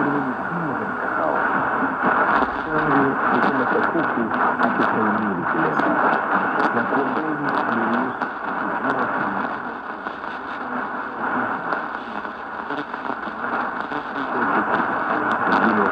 Nimejituma katika hao yangu ni kama sakufu akistahimili kilema na kuombeni niruhusu kujua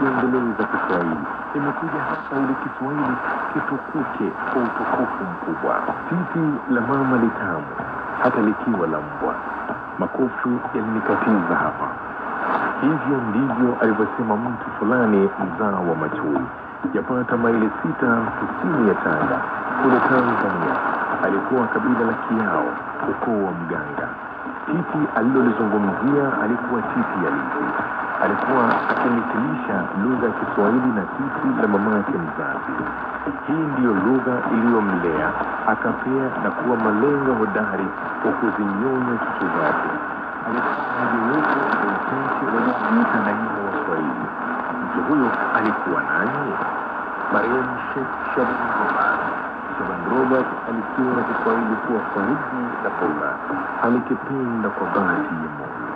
kuendeleza Kiswahili. Imekuja hapa ili Kiswahili kitukuke kwa utukufu mkubwa. Titi la mama litamu, hata likiwa la mbwa. Makofi yalinikatiza hapa. Hivyo ndivyo alivyosema mtu fulani mzao wa Machui, yapata maili 6 kusini ya Tanga kule Tanzania. Alikuwa kabila la Kiao, ukoo wa Mganga. Titi alilolizungumzia alikuwa titi ya Liti. Alikuwa akimitilisha lugha ya Kiswahili na titi la mamake mzazi. Hii ndiyo lugha iliyomlea akapea na kuwa malenga hodari wa kuzinyonya chuchu zake. Alikuwa mojawapo wa wachache wanaojiita naibu wa Swahili. Mtu huyo alikuwa nani? Marehemu Sheikh Shaban Robert alikiona Kiswahili kuwa faridi na paula. Alikipenda kwa dhati ya moyo.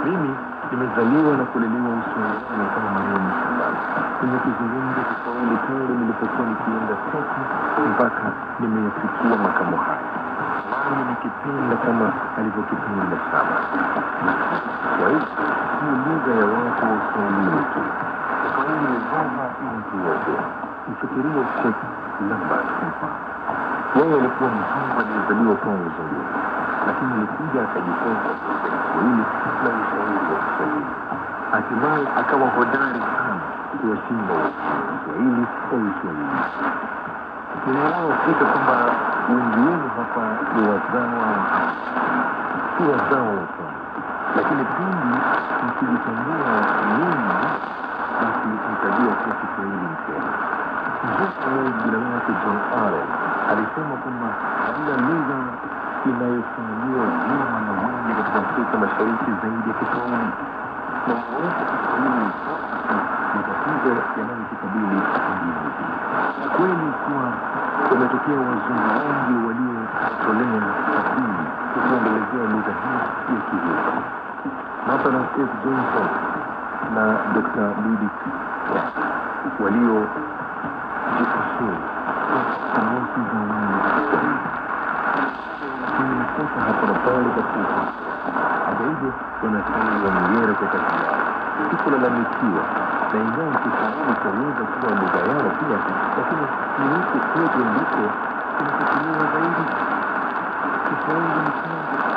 Mimi nimezaliwa na kulelewa Uswahilini kama marehemu Shaban. Nimekizungumza Kiswahili tangu nilipokuwa nikienda soko mpaka nimeyafikia makamo haya. Nami nikipenda kama alivyokipenda Shaban. Kiswahili ni lugha ya watu wa Uswahilini tu. Kiswahili ni lugha ya mtu wote. Mfikirie Sheikh Lambert hapa. Yeye alikuwa mzungu aliyezaliwa kwa uzunguni, lakini alikuja akajifunza Kiswahili na ushauri wa Kiswahili. Hatimaye akawa hodari sana kuwashinda Waswahili kwa Uswahili. Ninaona kwamba wengi wenu hapa ni wazawa si wazawa wa Pwani, lakini pindi mkijitambua nini, basi mtajua kuwa Kiswahili mkema. Mzungu jina lake John Allen alisema kwamba hamna lugha inayofanywa vyema na wengi katika Afrika Mashariki zaidi ya Kiswahili. Na mwawepo Kiswahili matatizo yanayokikabili duniani. Kweli kuwa wametokea wazungu wengi waliotolea sabuni kutuendelezea lugha hii ya Kigeni. Mathalan F. Johnson na Dr. Ludwig walio jikosuri kamusi za wani Kiswahili. Lakini makosa hapa na pale katika hata hivyo wanastahili wamegera kwa kazi yao. Sikulalamikiwa na ingawa Kiswahili chaweza kuwa lugha yao pia, lakini ni huku kwetu ndiko kinafikiriwa zaidi. Kiswahili ni chanzo